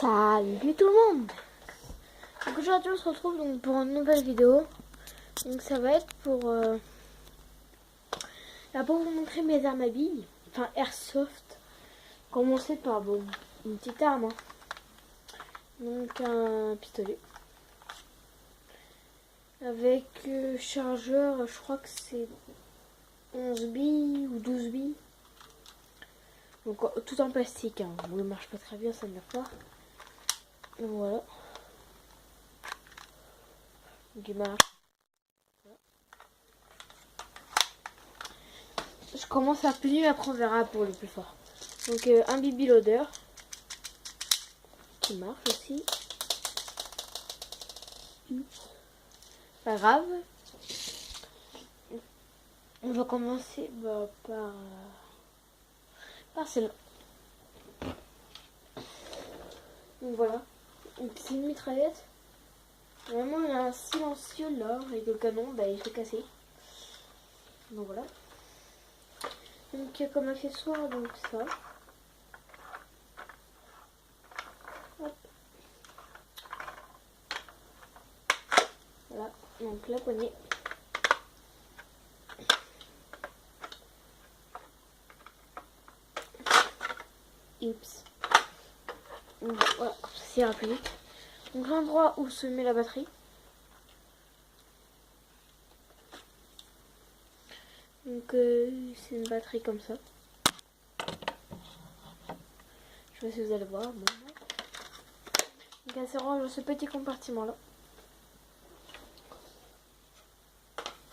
Salut tout le monde. Donc aujourd'hui on se retrouve donc pour une nouvelle vidéo. Donc ça va être pour vous montrer mes armes à billes. Enfin airsoft. Commencer par une petite arme. Donc un pistolet. Avec chargeur, je crois que c'est 11 billes ou 12 billes. Donc tout en plastique. Hein. Bon, il marche pas très bien, ça ne marche pas. Donc voilà. Donc il marche. Je commence à plus nul, après on verra pour le plus fort. Donc un BB loader qui marche aussi. Pas grave. On va commencer par celle-là. Donc voilà. C'est une mitraillette. Vraiment il y a un silencieux là avec le canon, il fait casser. Donc voilà. Donc il y a comme accessoire donc ça. Hop. Voilà, donc la poignée. Oups. Voilà, ça ira plus vite. Donc l'endroit où se met la batterie. Donc c'est une batterie comme ça. Je sais pas si vous allez voir. Bon. Donc elle se range dans ce petit compartiment là.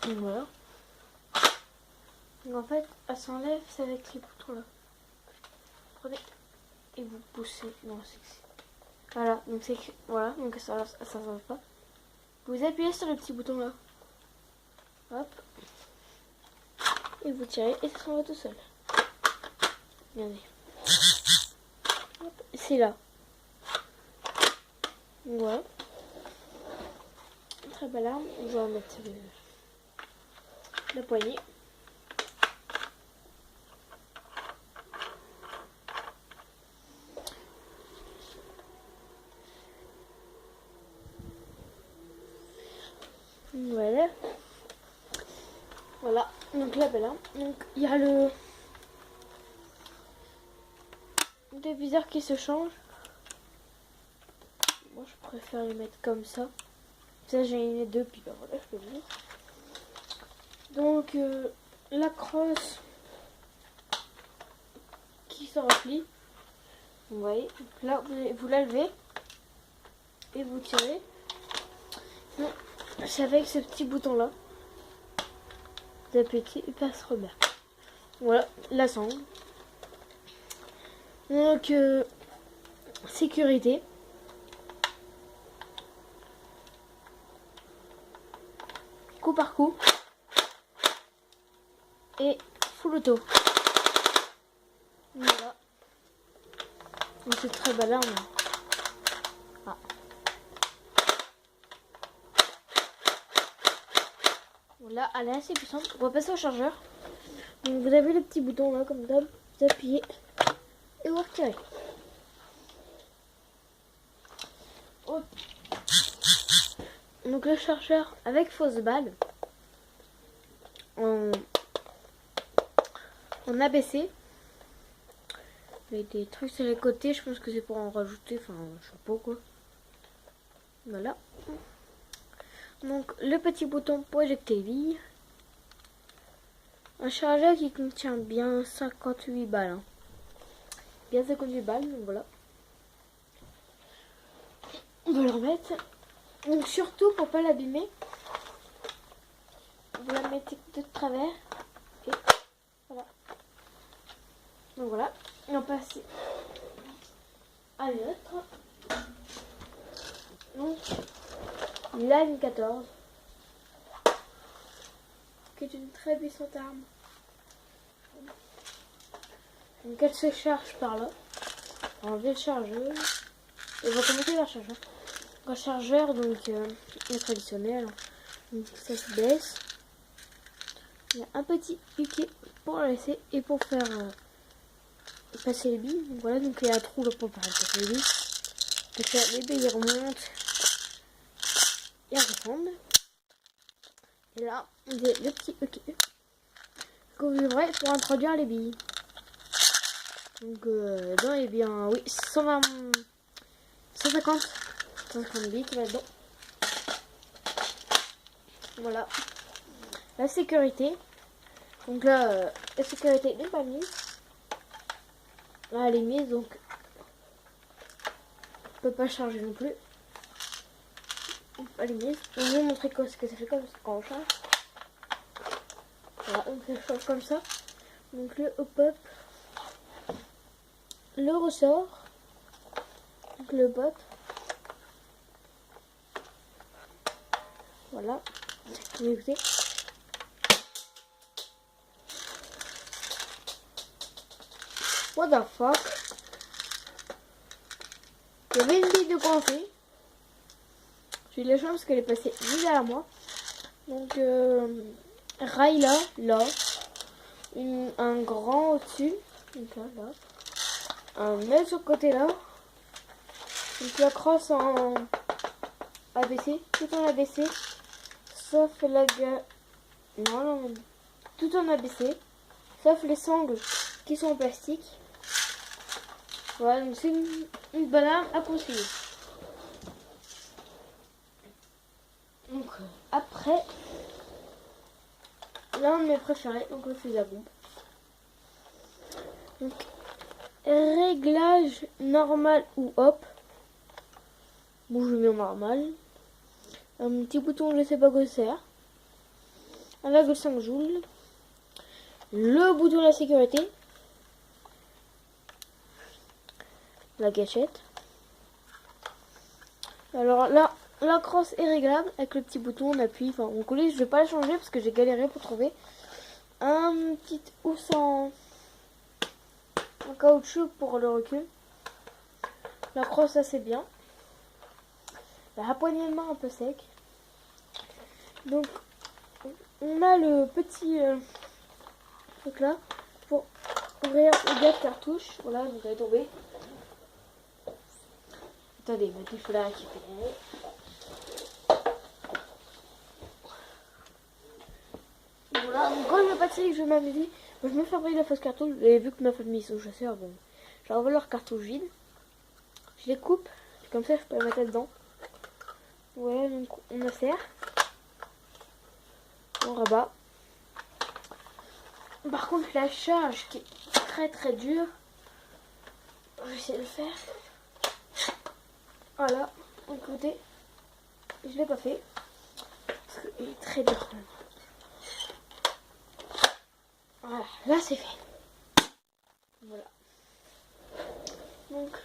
Donc voilà. Donc en fait elle s'enlève, c'est avec les boutons là. Vous prenez et vous poussez. Non c'est voilà, donc c'est voilà, donc ça s'enlève pas. Vous appuyez sur le petit bouton là. Hop. Et vous tirez et ça s'en va tout seul. Regardez. C'est là. Voilà. Très belle arme. On va mettre la poignée. Voilà. Voilà. Donc la belle arme. Donc il y a le viseur qui se change. Moi je préfère le mettre comme ça. Ça j'ai mis deux puis voilà je peux le dire. Donc la crosse qui se replie. Vous voyez, là vous la levez et vous tirez. C'est avec ce petit bouton là. Vous appuyez et passe Robert. Voilà la sangle. Donc sécurité. Coup par coup. Et full auto. Voilà. Donc c'est très belle arme. Ah. Voilà, elle est assez puissante. On va passer au chargeur. Donc vous avez le petit bouton là comme d'hab. Vous appuyez et vous retirez. Oh. Donc le chargeur avec fausse balle. En ABC. Avec des trucs sur les côtés. Je pense que c'est pour en rajouter. Enfin je sais pas quoi. Voilà. Donc le petit bouton pour éjecter les billes. Un chargeur qui contient bien 58 balles. Hein. Bien 58 balles, donc voilà. On va le remettre. Donc surtout pour pas l'abîmer, vous la mettez de travers. Et voilà. Donc voilà. Et on passe à l'autre. Donc la M14. Qui est une très puissante arme. Donc elle se charge par là. On va enlever le chargeur. Et on va commencer par le chargeur. Un chargeur donc le traditionnel. Donc ça se baisse. Il y a un petit piquet pour la laisser et pour faire passer les billes. Donc voilà, donc il y a un trou là pour passer les billes. Et ça, les billes remontent. Et redescendent. Et là, on dit le petit OK. Que vous ouvrez pour introduire les billes. Donc, dedans, eh bien, oui, 150 billes qui va dedans. Voilà. La sécurité. Donc là, la sécurité n'est pas mise. Là, elle est mise, donc on peut pas charger non plus. Elle est mise. On va vous montrer ce que ça fait quand on charge. Voilà, on fait chose comme ça. Donc le hop-up, le ressort, donc le pop. Voilà. Vous écoutez. What the fuck? Il y avait une bille de coiffée. J'ai eu la chance parce qu'elle est passée juste derrière moi. Donc, rail là. Un grand au-dessus. Donc là. Un mètre sur le côté là. Donc la crosse en ABC. Tout en ABC. Sauf la non, tout en ABC. Sauf les sangles qui sont en plastique. Voilà, donc c'est une bonne arme à poursuivre. Donc après, là un de mes préférés, donc le fusil à pompe. Donc réglage normal ou hop. Bon, je mets en normal. Un petit bouton, je sais pas quoi sert. 1,5 joules. Le bouton de la sécurité. La gâchette. Alors là, la crosse est réglable avec le petit bouton, on appuie, enfin on colle. Je vais pas la changer parce que j'ai galéré pour trouver un petit housse en caoutchouc pour le recul. La crosse assez bien. La poignée de main un peu sec. Donc on a le petit truc là pour ouvrir le gars de cartouche. Voilà, vous allez tomber. Attendez, il faut la récupérer. Voilà, donc quand je passe que je m'avais dit, je me fabrique la fausse cartouche. Et vu que ma famille sont chasseurs, bon, j'envoie leur cartouche vide. Je les coupe, comme ça je peux la mettre dedans. Voilà, donc on insère. On rabat. Par contre, la charge qui est très dure, je vais essayer de le faire. Voilà, écoutez, je l'ai pas fait parce qu'il est très dur quand même. Voilà, là c'est fait. Voilà. Donc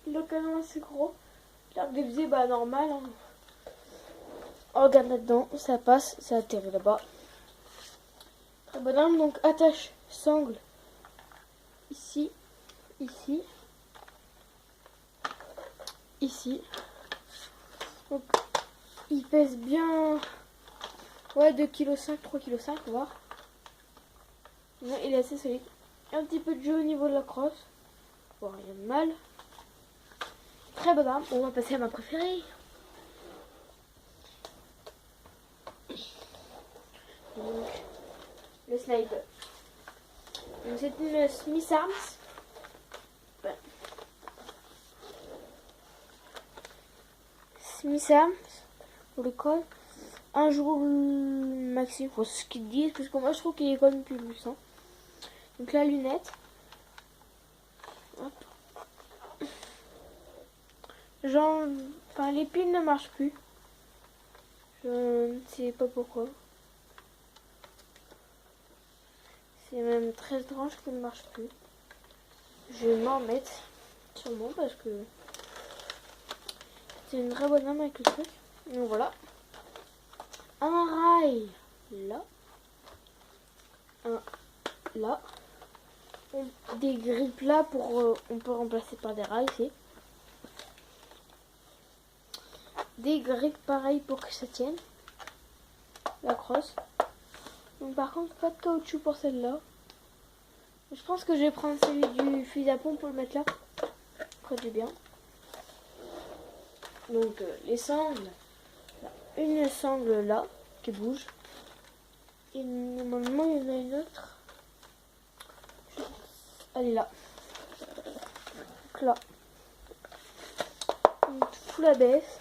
le canon c'est gros. L'arc des fusées, bah normal. Hein. On regarde là-dedans, ça passe, ça atterrit là-bas. Très bonne arme, donc attache sangle ici, ici. Donc il pèse bien, ouais, 2,5 kg, 3,5 kg, voir. Non, il est assez solide. Un petit peu de jeu au niveau de la crosse. Bon, rien de mal. Très bonne arme. On va passer à ma préférée. Donc, le sniper. Donc c'est une Smith Arms. Voilà. Smith Arms pour le code. Un jour maximum, faut ce qu'ils disent, parce que moi je trouve qu'il est quand même plus puissant. Donc la lunette. Hop. Genre, enfin les piles ne marchent plus. Je ne sais pas pourquoi. C'est même très étrange qu'elle ne marche plus. Je vais m'en mettre sûrement parce que c'est une très bonne arme avec le truc. Donc voilà. Un rail là. Un là. Des grippes là pour on peut remplacer par des rails ici. Des grippes pareilles pour que ça tienne. La crosse. Donc par contre pas de caoutchouc pour celle-là. Je pense que je vais prendre celui du fusil à pompe pour le mettre là. Près du bien. Donc les sangles, une sangle là qui bouge. Et normalement il y en a une autre. Elle est là. Donc là. Donc tout la baisse.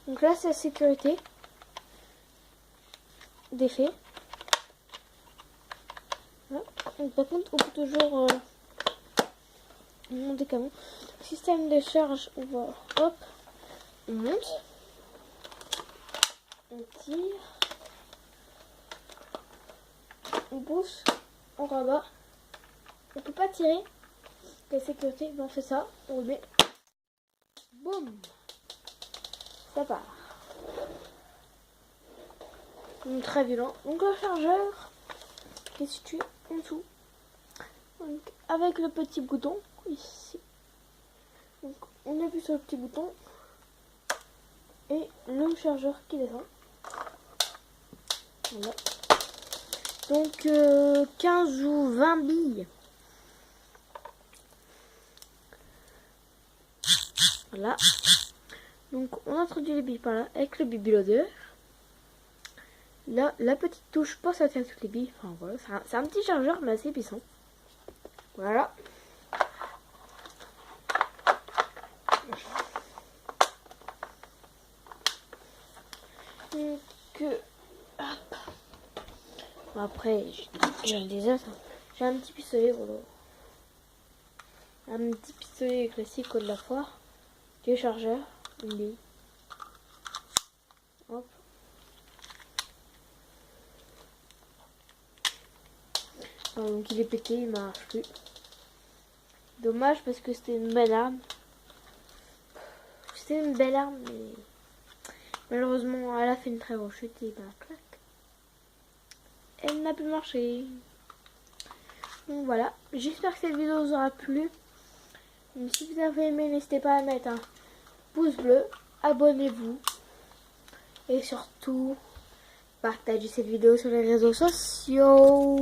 Donc là c'est la sécurité. Défait. Voilà. Donc, par contre on peut toujours monter comment. Système de charge, on va hop, on monte, on tire, on pousse, on rabat. On peut pas tirer. La sécurité, on fait ça, on le met. Boum, ça part. Donc, très violent. Donc le chargeur qui est situé en dessous. Donc avec le petit bouton ici. Donc on appuie sur le petit bouton et le chargeur qui descend. Voilà. Donc 15 ou 20 billes. Voilà. Donc on introduit les billes par là avec le bibeloader. Là, la petite touche pour sortir toutes les billes. Enfin voilà, c'est un petit chargeur mais assez puissant. Voilà. Donc hop. Bon, après j'ai des autres. J'ai un petit pistolet, voilà. Un petit pistolet classique de la foire. Deux chargeurs, une bille. Hop. Donc il est pété, il marche plus. Dommage parce que c'était une belle arme. C'était une belle arme, mais malheureusement elle a fait une très grosse chute et ben clac. Elle n'a plus marché. Donc voilà, j'espère que cette vidéo vous aura plu. Donc, si vous avez aimé, n'hésitez pas à mettre un pouce bleu, abonnez-vous et surtout partagez cette vidéo sur les réseaux sociaux.